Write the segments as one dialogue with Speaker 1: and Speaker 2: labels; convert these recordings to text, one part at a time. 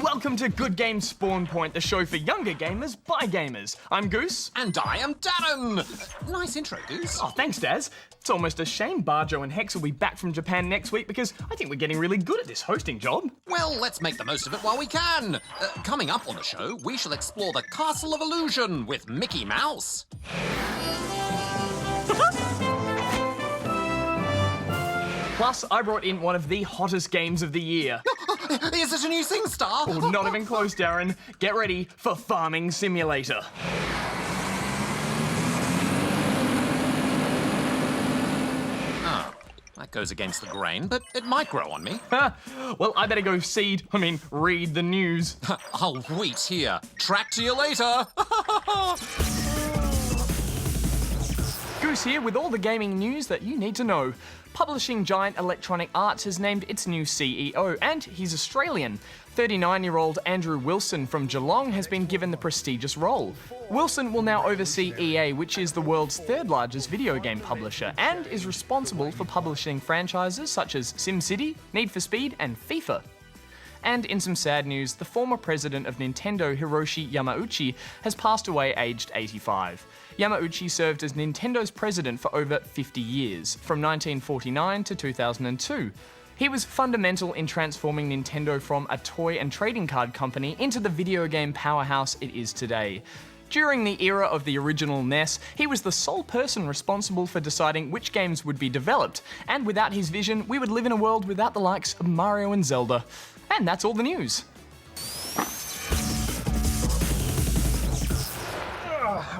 Speaker 1: welcome to Good Games Spawn Point, the show for younger gamers by gamers. I'm Goose.
Speaker 2: And I am Darren. Nice intro, Goose.
Speaker 1: Oh, thanks, Daz. It's almost a shame Barjo and Hex will be back from Japan next week because I think we're getting really good at this hosting job.
Speaker 2: Well, let's make the most of it while we can. Coming up on the show, we shall explore the Castle of Illusion with Mickey Mouse.
Speaker 1: Plus, I brought in one of the hottest games of the year.
Speaker 2: Is it a new SingStar?
Speaker 1: Oh, not even close, Darren. Get ready for Farming Simulator.
Speaker 2: That goes against the grain, but it might grow on me.
Speaker 1: Well, I better go read the news.
Speaker 2: I'll wait here. Track to you later.
Speaker 1: Goose here with all the gaming news that you need to know. Publishing giant Electronic Arts has named its new CEO, and he's Australian. 39-year-old Andrew Wilson from Geelong has been given the prestigious role. Wilson will now oversee EA, which is the world's third largest video game publisher, and is responsible for publishing franchises such as SimCity, Need for Speed, and FIFA. And in some sad news, the former president of Nintendo, Hiroshi Yamauchi, has passed away aged 85. Yamauchi served as Nintendo's president for over 50 years, from 1949 to 2002. He was fundamental in transforming Nintendo from a toy and trading card company into the video game powerhouse it is today. During the era of the original NES, he was the sole person responsible for deciding which games would be developed, and without his vision, we would live in a world without the likes of Mario and Zelda. And that's all the news.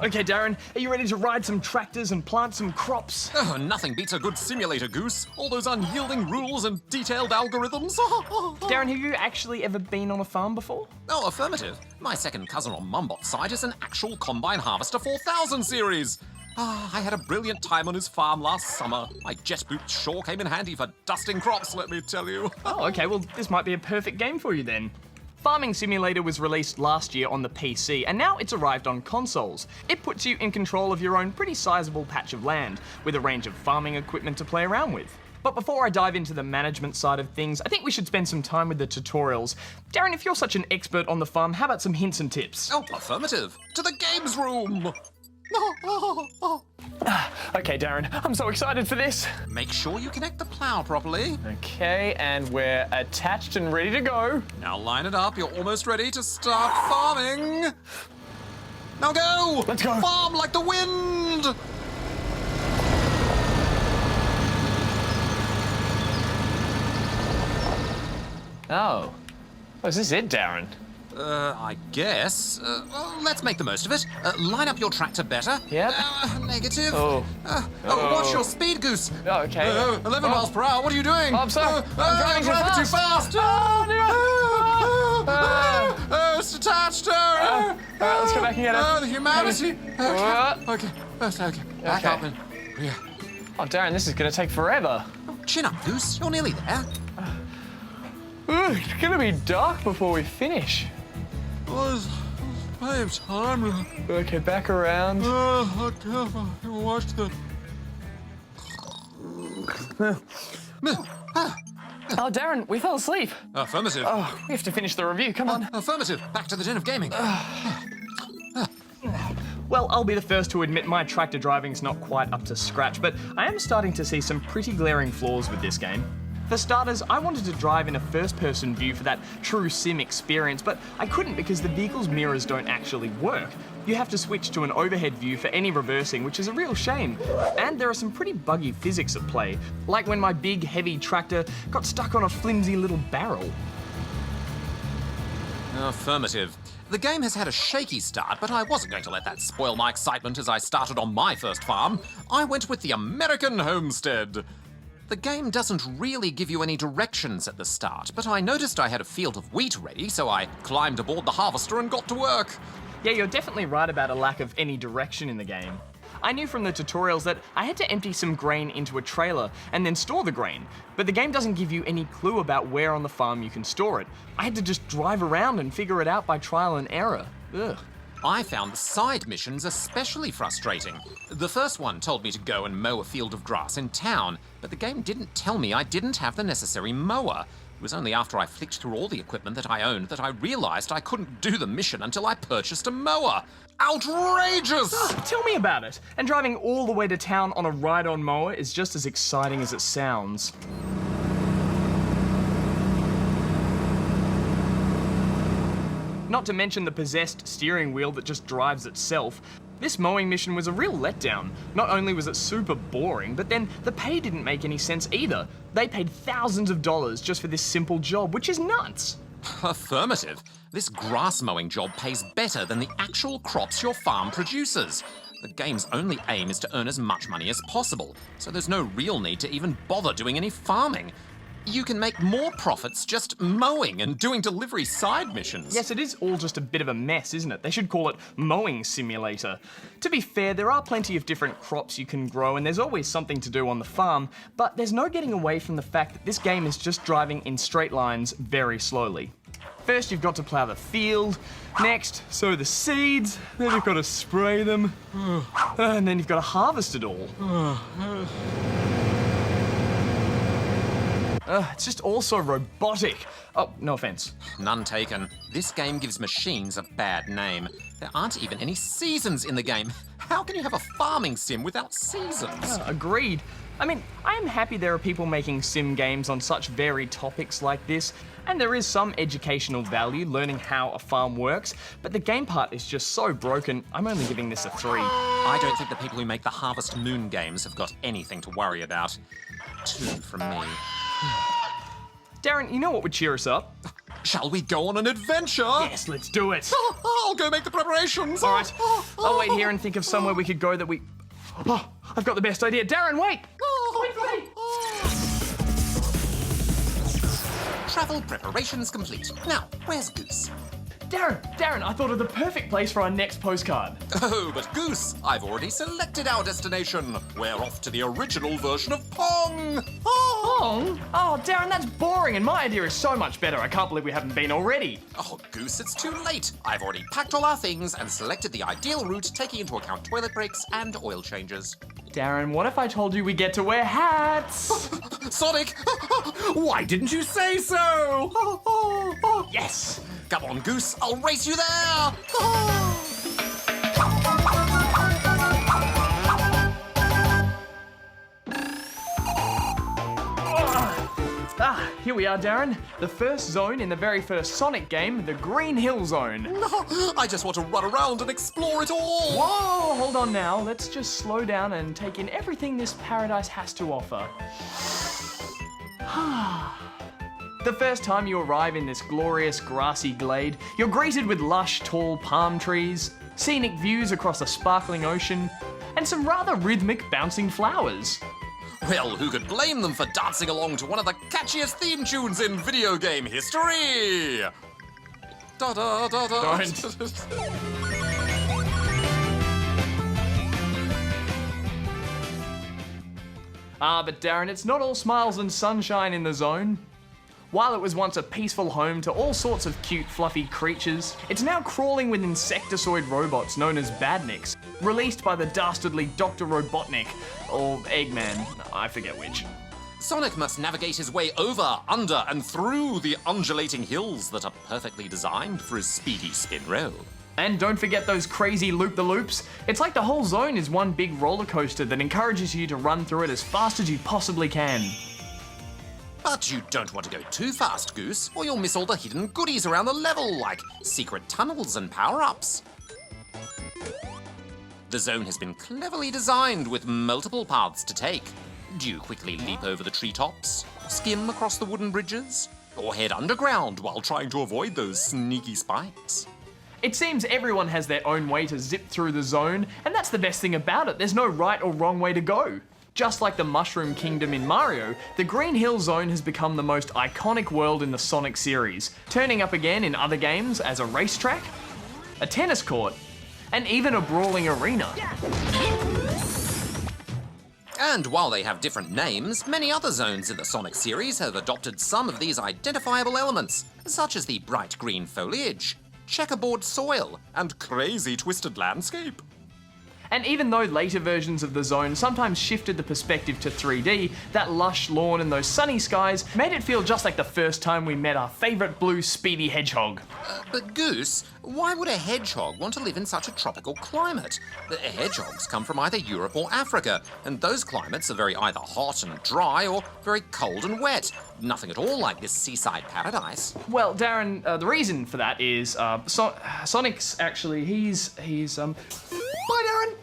Speaker 1: Okay, Darren, are you ready to ride some tractors and plant some crops?
Speaker 2: Oh, nothing beats a good simulator, Goose. All those unyielding rules and detailed algorithms.
Speaker 1: Darren, have you actually ever been on a farm before?
Speaker 2: Oh, affirmative. My second cousin on Mumbot's side is an actual Combine Harvester 4000 series. I had a brilliant time on his farm last summer. My jet boots sure came in handy for dusting crops, let me tell you.
Speaker 1: Oh, okay, well, this might be a perfect game for you then. Farming Simulator was released last year on the PC, and now it's arrived on consoles. It puts you in control of your own pretty sizable patch of land, with a range of farming equipment to play around with. But before I dive into the management side of things, I think we should spend some time with the tutorials. Darren, if you're such an expert on the farm, how about some hints and tips?
Speaker 2: Oh, affirmative. To the games room!
Speaker 1: Okay, Darren, I'm so excited for this.
Speaker 2: Make sure you connect the plow properly.
Speaker 1: Okay, and we're attached and ready to go.
Speaker 2: Now line it up, you're almost ready to start farming. Now go!
Speaker 1: Let's go.
Speaker 2: Farm like the wind!
Speaker 1: Oh. Oh, is this it, Darren?
Speaker 2: I guess. Well, let's make the most of it. Line up your tractor better.
Speaker 1: Yep.
Speaker 2: Negative.
Speaker 1: Oh.
Speaker 2: Watch your speed, Goose.
Speaker 1: Oh, okay.
Speaker 2: 11 miles per hour, what are you doing?
Speaker 1: Oh, I'm sorry. I'm driving
Speaker 2: too fast. It's detached.
Speaker 1: All right, let's go back and get it.
Speaker 2: The humanity. Okay. Back up and... Yeah.
Speaker 1: Oh, Darren, this is going to take forever.
Speaker 2: Chin up, Goose. You're nearly there.
Speaker 1: It's going to be dark before we finish.
Speaker 2: Oh, there's plenty of time.
Speaker 1: Okay, back around.
Speaker 2: Watch the...
Speaker 1: Oh, Darren, we fell asleep.
Speaker 2: Affirmative.
Speaker 1: Oh, we have to finish the review. Come on.
Speaker 2: Affirmative. Back to the den of gaming.
Speaker 1: Well, I'll be the first to admit my tractor driving's not quite up to scratch, but I am starting to see some pretty glaring flaws with this game. For starters, I wanted to drive in a first-person view for that true sim experience, but I couldn't because the vehicle's mirrors don't actually work. You have to switch to an overhead view for any reversing, which is a real shame. And there are some pretty buggy physics at play, like when my big, heavy tractor got stuck on a flimsy little barrel.
Speaker 2: Affirmative. The game has had a shaky start, but I wasn't going to let that spoil my excitement as I started on my first farm. I went with the American homestead. The game doesn't really give you any directions at the start, but I noticed I had a field of wheat ready, so I climbed aboard the harvester and got to work.
Speaker 1: Yeah, you're definitely right about a lack of any direction in the game. I knew from the tutorials that I had to empty some grain into a trailer and then store the grain, but the game doesn't give you any clue about where on the farm you can store it. I had to just drive around and figure it out by trial and error. Ugh.
Speaker 2: I found the side missions especially frustrating. The first one told me to go and mow a field of grass in town, but the game didn't tell me I didn't have the necessary mower. It was only after I flicked through all the equipment that I owned that I realised I couldn't do the mission until I purchased a mower. Outrageous!
Speaker 1: Tell me about it. And driving all the way to town on a ride-on mower is just as exciting as it sounds. Not to mention the possessed steering wheel that just drives itself. This mowing mission was a real letdown. Not only was it super boring, but then the pay didn't make any sense either. They paid thousands of dollars just for this simple job, which is nuts.
Speaker 2: Affirmative. This grass mowing job pays better than the actual crops your farm produces. The game's only aim is to earn as much money as possible, so there's no real need to even bother doing any farming. You can make more profits just mowing and doing delivery side missions.
Speaker 1: Yes, it is all just a bit of a mess, isn't it? They should call it Mowing Simulator. To be fair, there are plenty of different crops you can grow and there's always something to do on the farm, but there's no getting away from the fact that this game is just driving in straight lines very slowly. First, you've got to plough the field. Next, sow the seeds. Then you've got to spray them. And then you've got to harvest it all. It's just all so robotic. Oh, no offense.
Speaker 2: None taken. This game gives machines a bad name. There aren't even any seasons in the game. How can you have a farming sim without seasons?
Speaker 1: Agreed. I mean, I am happy there are people making sim games on such varied topics like this, and there is some educational value learning how a farm works, but the game part is just so broken, I'm only giving this a 3.
Speaker 2: I don't think the people who make the Harvest Moon games have got anything to worry about. 2 from me.
Speaker 1: Darren, you know what would cheer us up?
Speaker 2: Shall we go on an adventure?
Speaker 1: Yes, let's do it.
Speaker 2: I'll go make the preparations.
Speaker 1: All right, I'll wait here and think of somewhere we could go that we... Oh, I've got the best idea. Darren, wait! Wait for me!
Speaker 2: Travel preparations complete. Now, where's Goose?
Speaker 1: Darren, I thought of the perfect place for our next postcard.
Speaker 2: Oh, but Goose, I've already selected our destination. We're off to the original version of Pong.
Speaker 1: Pong? Oh, Darren, that's boring, and my idea is so much better. I can't believe we haven't been already.
Speaker 2: Oh, Goose, it's too late. I've already packed all our things and selected the ideal route, taking into account toilet breaks and oil changes.
Speaker 1: Darren, what if I told you we get to wear hats?
Speaker 2: Sonic, why didn't you say so?
Speaker 1: Yes!
Speaker 2: Come on, Goose, I'll race you there!
Speaker 1: Here we are, Darren. The first zone in the very first Sonic game, the Green Hill Zone.
Speaker 2: I just want to run around and explore it all!
Speaker 1: Whoa, hold on now. Let's just slow down and take in everything this paradise has to offer. The first time you arrive in this glorious grassy glade, you're greeted with lush, tall palm trees, scenic views across a sparkling ocean, and some rather rhythmic bouncing flowers.
Speaker 2: Well, who could blame them for dancing along to one of the catchiest theme tunes in video game history? Da da da da.
Speaker 1: Don't. But Darren, it's not all smiles and sunshine in the zone. While it was once a peaceful home to all sorts of cute, fluffy creatures, it's now crawling with insectoid robots known as badniks, released by the dastardly Dr. Robotnik, or Eggman, I forget which.
Speaker 2: Sonic must navigate his way over, under, and through the undulating hills that are perfectly designed for his speedy spin roll.
Speaker 1: And don't forget those crazy loop-the-loops. It's like the whole zone is one big roller coaster that encourages you to run through it as fast as you possibly can.
Speaker 2: But you don't want to go too fast, Goose, or you'll miss all the hidden goodies around the level, like secret tunnels and power-ups. The zone has been cleverly designed with multiple paths to take. Do you quickly leap over the treetops, skim across the wooden bridges, or head underground while trying to avoid those sneaky spikes?
Speaker 1: It seems everyone has their own way to zip through the zone, and that's the best thing about it. There's no right or wrong way to go. Just like the Mushroom Kingdom in Mario, the Green Hill Zone has become the most iconic world in the Sonic series, turning up again in other games as a racetrack, a tennis court, and even a brawling arena.
Speaker 2: And while they have different names, many other zones in the Sonic series have adopted some of these identifiable elements, such as the bright green foliage, checkerboard soil, and crazy twisted landscape.
Speaker 1: And even though later versions of the zone sometimes shifted the perspective to 3D, that lush lawn and those sunny skies made it feel just like the first time we met our favourite blue speedy hedgehog.
Speaker 2: But Goose, why would a hedgehog want to live in such a tropical climate? The hedgehogs come from either Europe or Africa, and those climates are very either hot and dry or very cold and wet. Nothing at all like this seaside paradise.
Speaker 1: Well, Darren, the reason for that is Sonic's actually, he's Bye, Darren!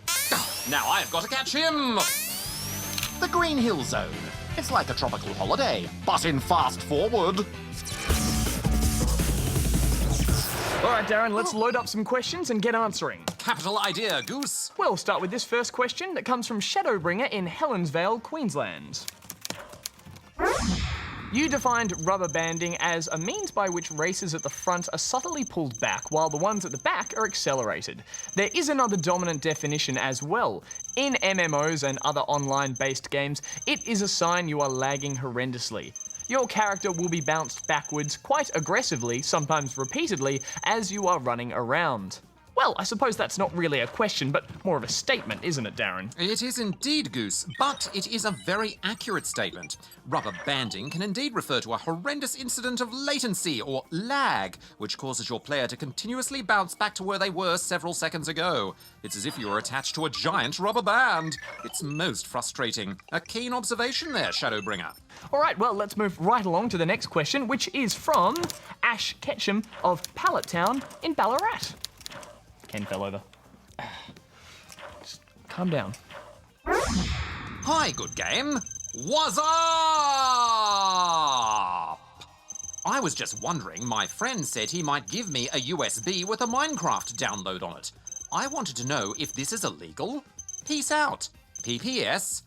Speaker 2: Now I've got to catch him! The Green Hill Zone. It's like a tropical holiday, but in fast forward.
Speaker 1: All right, Darren, let's load up some questions and get answering.
Speaker 2: Capital idea, Goose.
Speaker 1: We'll start with this first question that comes from Shadowbringer in Helensvale, Queensland. You defined rubber banding as a means by which races at the front are subtly pulled back while the ones at the back are accelerated. There is another dominant definition as well. In MMOs and other online-based games, it is a sign you are lagging horrendously. Your character will be bounced backwards quite aggressively, sometimes repeatedly, as you are running around. Well, I suppose that's not really a question, but more of a statement, isn't it, Darren?
Speaker 2: It is indeed, Goose, but it is a very accurate statement. Rubber banding can indeed refer to a horrendous incident of latency, or lag, which causes your player to continuously bounce back to where they were several seconds ago. It's as if you were attached to a giant rubber band. It's most frustrating. A keen observation there, Shadowbringer.
Speaker 1: All right, well, let's move right along to the next question, which is from Ash Ketchum of Pallet Town in Ballarat. Ken fell over. Just calm down.
Speaker 2: Hi, good game. What's up? I was just wondering, my friend said he might give me a USB with a Minecraft download on it. I wanted to know if this is illegal. Peace out. PPS.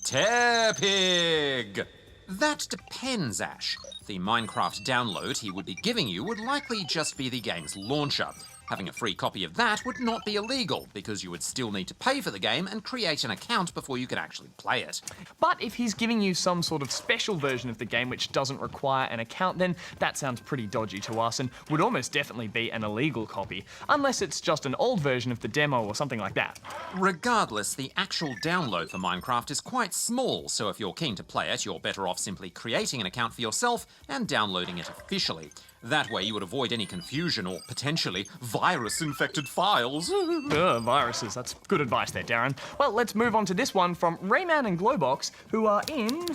Speaker 2: Tepig. That depends, Ash. The Minecraft download he would be giving you would likely just be the game's launcher. Having a free copy of that would not be illegal, because you would still need to pay for the game and create an account before you can actually play it.
Speaker 1: But if he's giving you some sort of special version of the game which doesn't require an account, then that sounds pretty dodgy to us and would almost definitely be an illegal copy, unless it's just an old version of the demo or something like that.
Speaker 2: Regardless, the actual download for Minecraft is quite small, so if you're keen to play it, you're better off simply creating an account for yourself and downloading it officially. That way you would avoid any confusion or, potentially, virus-infected files.
Speaker 1: Viruses. That's good advice there, Darren. Well, let's move on to this one from Rayman and Glowbox, who are in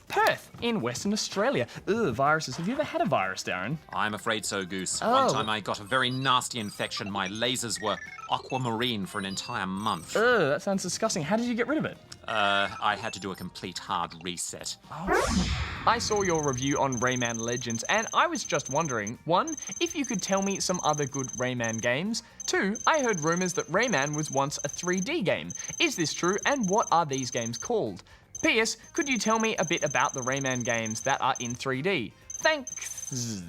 Speaker 1: Perth, in Western Australia. Viruses. Have you ever had a virus, Darren?
Speaker 2: I'm afraid so, Goose.
Speaker 1: Oh.
Speaker 2: One time I got a very nasty infection. My lasers were aquamarine for an entire month.
Speaker 1: That sounds disgusting. How did you get rid of it?
Speaker 2: I had to do a complete hard reset.
Speaker 1: I saw your review on Rayman Legends, and I was just wondering, 1, if you could tell me some other good Rayman games. 2, I heard rumours that Rayman was once a 3D game. Is this true, and what are these games called? P.S. Could you tell me a bit about the Rayman games that are in 3D? Thanks.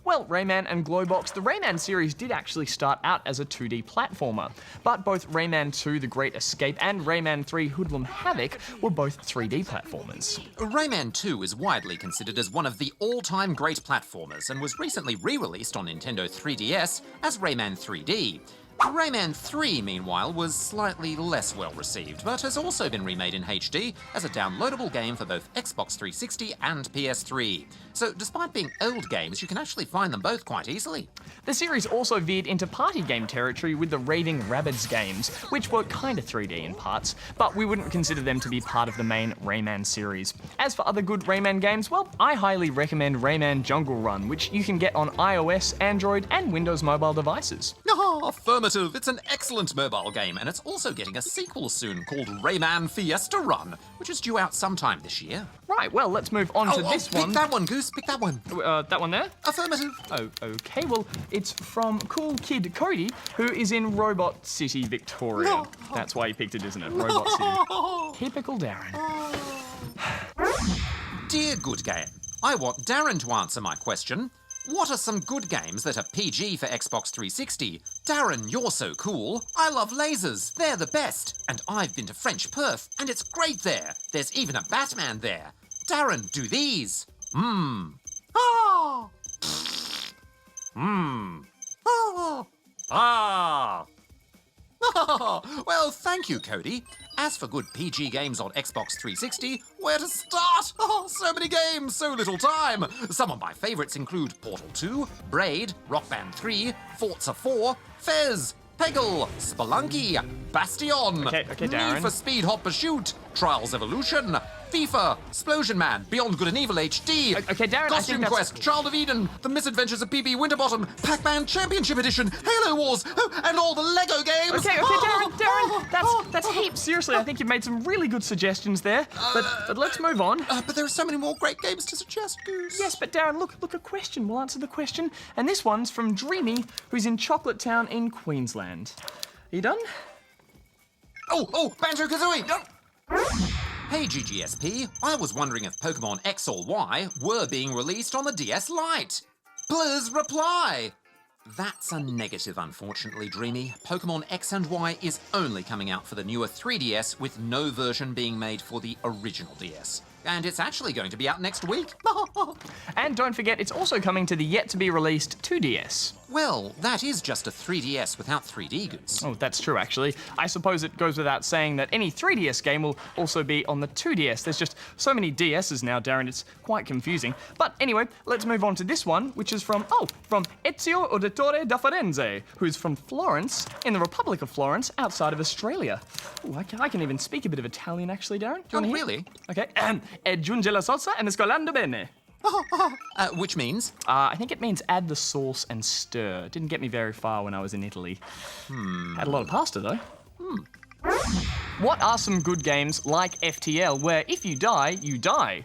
Speaker 1: Well, Rayman and Glowbox, the Rayman series did actually start out as a 2D platformer, but both Rayman 2 The Great Escape and Rayman 3 Hoodlum Havoc were both 3D platformers.
Speaker 2: Rayman 2 is widely considered as one of the all-time great platformers and was recently re-released on Nintendo 3DS as Rayman 3D. Rayman 3, meanwhile, was slightly less well received, but has also been remade in HD as a downloadable game for both Xbox 360 and PS3. So despite being old games, you can actually find them both quite easily.
Speaker 1: The series also veered into party game territory with the Raving Rabbids games, which were kinda 3D in parts, but we wouldn't consider them to be part of the main Rayman series. As for other good Rayman games, well, I highly recommend Rayman Jungle Run, which you can get on iOS, Android, and Windows mobile devices.
Speaker 2: Affirmative! It's an excellent mobile game, and it's also getting a sequel soon called Rayman Fiesta Run, which is due out sometime this year.
Speaker 1: Right, well, let's move on to this one.
Speaker 2: Pick that one, Goose, pick that one.
Speaker 1: That one there?
Speaker 2: Affirmative.
Speaker 1: Oh, okay. Well, it's from Cool Kid Cody, who is in Robot City, Victoria.
Speaker 2: No.
Speaker 1: That's why you picked it, isn't it? Robot City. Typical Darren.
Speaker 2: Dear Good Game, I want Darren to answer my question. What are some good games that are PG for Xbox 360? Darren, you're so cool. I love lasers. They're the best. And I've been to French Perth, and it's great there. There's even a Batman there. Darren, do these. Ah. Ah. Ah. Well, thank Thank you, Cody. As for good PG games on Xbox 360, where to start? Oh, so many games, so little time. Some of my favourites include Portal 2, Braid, Rock Band 3, Forza 4, Fez, Peggle, Spelunky, Bastion,
Speaker 1: Okay, Darren.
Speaker 2: Need for Speed Hot Pursuit, Trials Evolution, FIFA, Explosion Man, Beyond Good and Evil HD,
Speaker 1: Okay, Darren, I think
Speaker 2: Costume
Speaker 1: that's-
Speaker 2: Quest, Child of Eden, The Misadventures of PB Winterbottom, Pac-Man Championship Edition, Halo Wars, and all the Lego games.
Speaker 1: Okay, Darren, that's heaps. Seriously, I think you've made some really good suggestions there. But let's move on.
Speaker 2: But there are so many more great games to suggest, Goose.
Speaker 1: Yes, but Darren, look, a question. We'll answer the question. And this one's from Dreamy, who's in Chocolate Town in Queensland. Are you done?
Speaker 2: Oh, Banjo-Kazooie! Hey GGSP, I was wondering if Pokemon X or Y were being released on the DS Lite. Please reply. That's a negative, unfortunately, Dreamy. Pokemon X and Y is only coming out for the newer 3DS with no version being made for the original DS. And it's actually going to be out next week.
Speaker 1: And don't forget, it's also coming to the yet-to-be-released 2DS.
Speaker 2: Well, that is just a 3DS without 3D, Goose.
Speaker 1: Oh, that's true, actually. I suppose it goes without saying that any 3DS game will also be on the 2DS. There's just so many DSs now, Darren, it's quite confusing. But anyway, let's move on to this one, which is from Ezio Auditore da Firenze, who's from Florence, in the Republic of Florence, outside of Australia. Ooh, I can even speak a bit of Italian, actually, Darren. Do you wanna hear?
Speaker 2: Really?
Speaker 1: Okay. Aggiunge la salsa e mescolando bene.
Speaker 2: Which means?
Speaker 1: I think it means add the sauce and stir. Didn't get me very far when I was in Italy. Had a lot of pasta though. What are some good games like FTL where if you die, you die?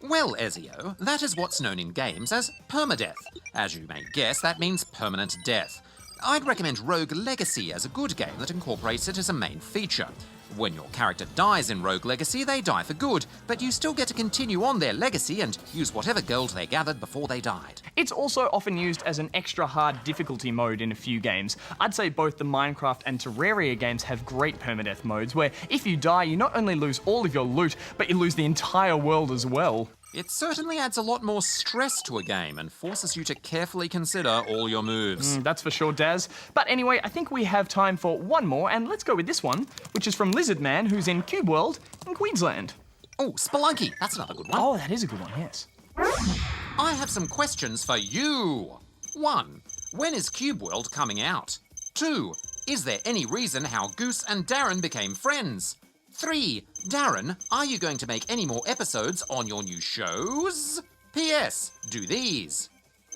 Speaker 2: Well, Ezio, that is what's known in games as permadeath. As you may guess, that means permanent death. I'd recommend Rogue Legacy as a good game that incorporates it as a main feature. When your character dies in Rogue Legacy, they die for good, but you still get to continue on their legacy and use whatever gold they gathered before they died.
Speaker 1: It's also often used as an extra hard difficulty mode in a few games. I'd say both the Minecraft and Terraria games have great permadeath modes where if you die, you not only lose all of your loot, but you lose the entire world as well.
Speaker 2: It certainly adds a lot more stress to a game and forces you to carefully consider all your moves.
Speaker 1: That's for sure, Daz. But anyway, I think we have time for one more, and let's go with this one, which is from Lizard Man, who's in Cube World in Queensland.
Speaker 2: Oh, Spelunky, that's another good one.
Speaker 1: Oh, that is a good one, yes.
Speaker 2: I have some questions for you. 1. When is Cube World coming out? 2. Is there any reason how Goose and D.A.R.R.E.N became friends? 3. Darren, are you going to make any more episodes on your new shows? P.S. Do these.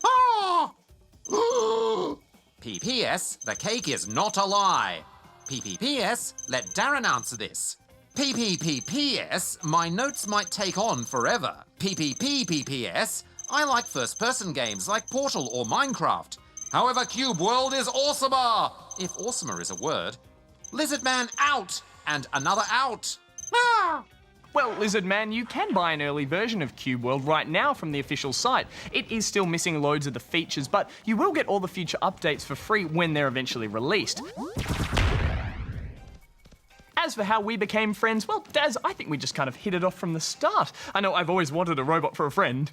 Speaker 2: Ah! P.P.S. The cake is not a lie. P.P.P.S. Let Darren answer this. P.P.P.P.S. My notes might take on forever. P.P.P.P.P.S. I like first-person games like Portal or Minecraft. However, Cube World is awesomer, if awesomer is a word. Lizard Man out, and another out. Ah!
Speaker 1: Well, Lizard Man, you can buy an early version of Cube World right now from the official site. It is still missing loads of the features, but you will get all the future updates for free when they're eventually released. As for how we became friends, well, Daz, I think we just kind of hit it off from the start. I know I've always wanted a robot for a friend.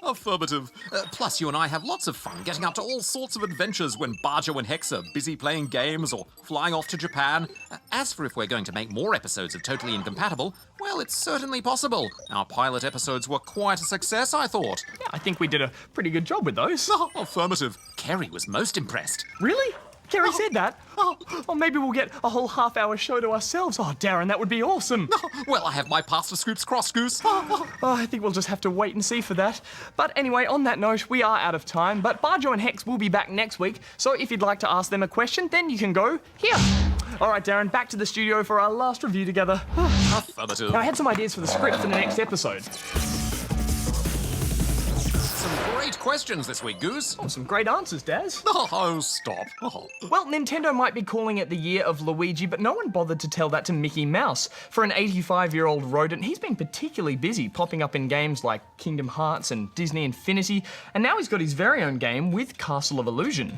Speaker 2: Affirmative. Plus, you and I have lots of fun getting up to all sorts of adventures when Barjo and Hex are busy playing games or flying off to Japan. As for if we're going to make more episodes of Totally Incompatible, well, it's certainly possible. Our pilot episodes were quite a success, I thought.
Speaker 1: Yeah, I think we did a pretty good job with those.
Speaker 2: Affirmative. Kerry was most impressed.
Speaker 1: Really? Kerry said that? Oh, maybe we'll get a whole half-hour show to ourselves. Oh, Darren, that would be awesome.
Speaker 2: Well, I have my pasta scoops crossed, Goose.
Speaker 1: Oh, I think we'll just have to wait and see for that. But anyway, on that note, we are out of time, but Barjo and Hex will be back next week, so if you'd like to ask them a question, then you can go here. All right, Darren, back to the studio for our last review together.
Speaker 2: Affirmative.
Speaker 1: Now, I had some ideas for the script for the next episode.
Speaker 2: Some great questions this week, Goose.
Speaker 1: Oh, some great answers, Daz.
Speaker 2: Oh, stop.
Speaker 1: Well, Nintendo might be calling it the year of Luigi, but no one bothered to tell that to Mickey Mouse. For an 85-year-old rodent, he's been particularly busy popping up in games like Kingdom Hearts and Disney Infinity, and now he's got his very own game with Castle of Illusion.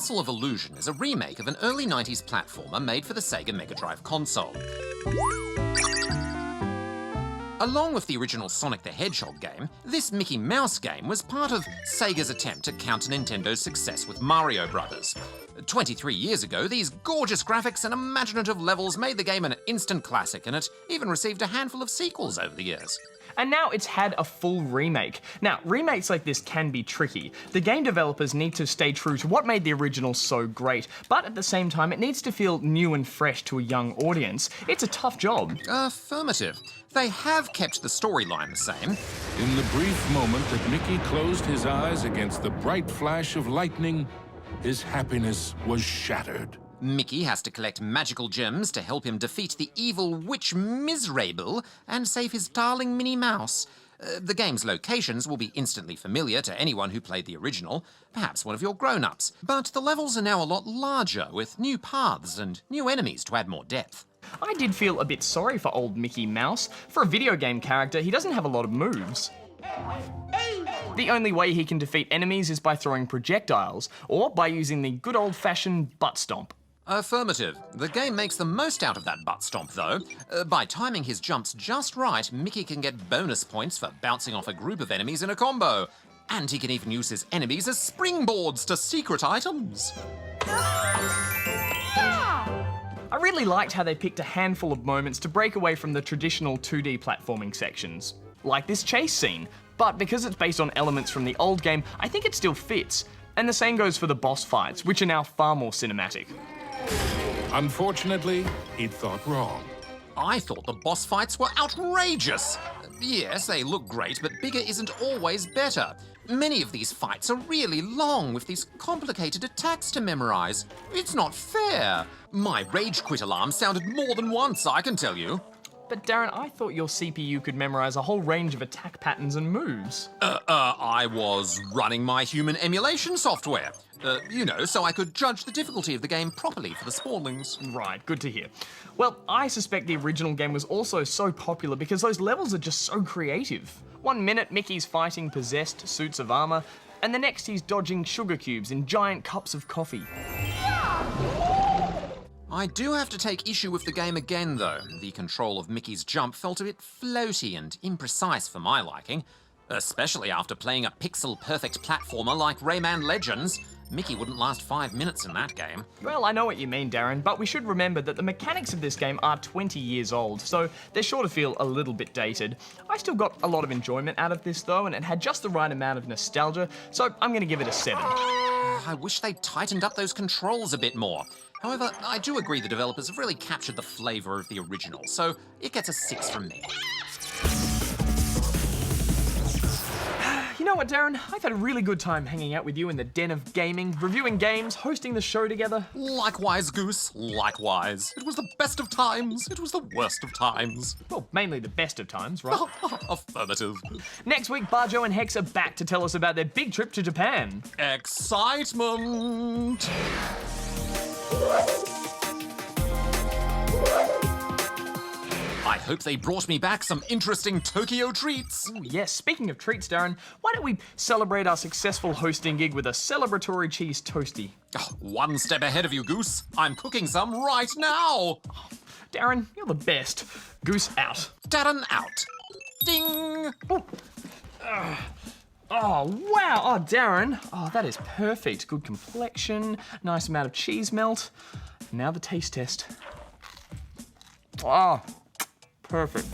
Speaker 2: Castle of Illusion is a remake of an early 90s platformer made for the Sega Mega Drive console. Along with the original Sonic the Hedgehog game, this Mickey Mouse game was part of Sega's attempt to counter Nintendo's success with Mario Brothers. 23 years ago, these gorgeous graphics and imaginative levels made the game an instant classic, and it even received a handful of sequels over the years.
Speaker 1: And now it's had a full remake. Now, remakes like this can be tricky. The game developers need to stay true to what made the original so great, but at the same time, it needs to feel new and fresh to a young audience. It's a tough job.
Speaker 2: Affirmative. They have kept the storyline the same.
Speaker 3: In the brief moment that Mickey closed his eyes against the bright flash of lightning, his happiness was shattered.
Speaker 2: Mickey has to collect magical gems to help him defeat the evil witch Mizrable and save his darling Minnie Mouse. The game's locations will be instantly familiar to anyone who played the original, perhaps one of your grown-ups. But the levels are now a lot larger, with new paths and new enemies to add more depth.
Speaker 1: I did feel a bit sorry for old Mickey Mouse. For a video game character, he doesn't have a lot of moves. The only way he can defeat enemies is by throwing projectiles, or by using the good old-fashioned butt stomp.
Speaker 2: Affirmative. The game makes the most out of that butt stomp, though. By timing his jumps just right, Mickey can get bonus points for bouncing off a group of enemies in a combo. And he can even use his enemies as springboards to secret items.
Speaker 1: I really liked how they picked a handful of moments to break away from the traditional 2D platforming sections, like this chase scene. But because it's based on elements from the old game, I think it still fits. And the same goes for the boss fights, which are now far more cinematic.
Speaker 3: Unfortunately, he'd thought wrong.
Speaker 2: I thought the boss fights were outrageous. Yes, they look great, but bigger isn't always better. Many of these fights are really long, with these complicated attacks to memorize. It's not fair. My rage quit alarm sounded more than once, I can tell you.
Speaker 1: But Darren, I thought your CPU could memorize a whole range of attack patterns and moves.
Speaker 2: I was running my human emulation software. So I could judge the difficulty of the game properly for the spawnlings.
Speaker 1: Right, good to hear. Well, I suspect the original game was also so popular because those levels are just so creative. 1 minute, Mickey's fighting possessed suits of armor, and the next he's dodging sugar cubes in giant cups of coffee.
Speaker 2: I do have to take issue with the game again, though. The control of Mickey's jump felt a bit floaty and imprecise for my liking, especially after playing a pixel-perfect platformer like Rayman Legends. Mickey wouldn't last 5 minutes in that game.
Speaker 1: Well, I know what you mean, Darren, but we should remember that the mechanics of this game are 20 years old, so they're sure to feel a little bit dated. I still got a lot of enjoyment out of this, though, and it had just the right amount of nostalgia, so I'm going to give it a 7.
Speaker 2: I wish they'd tightened up those controls a bit more. However, I do agree the developers have really captured the flavour of the original, so it gets a 6 from me.
Speaker 1: You know what, Darren? I've had a really good time hanging out with you in the den of gaming, reviewing games, hosting the show together.
Speaker 2: Likewise, Goose, likewise. It was the best of times. It was the worst of times.
Speaker 1: Well, mainly the best of times, right?
Speaker 2: Affirmative.
Speaker 1: Next week, Barjo and Hex are back to tell us about their big trip to Japan.
Speaker 2: Excitement! I hope they brought me back some interesting Tokyo treats.
Speaker 1: Ooh, yes, speaking of treats, Darren, why don't we celebrate our successful hosting gig with a celebratory cheese toasty?
Speaker 2: Oh, one step ahead of you, Goose. I'm cooking some right now.
Speaker 1: Darren, you're the best. Goose out.
Speaker 2: Darren out. Ding!
Speaker 1: Oh, wow. Oh, Darren. Oh, that is perfect. Good complexion, nice amount of cheese melt. Now the taste test. Oh, perfect.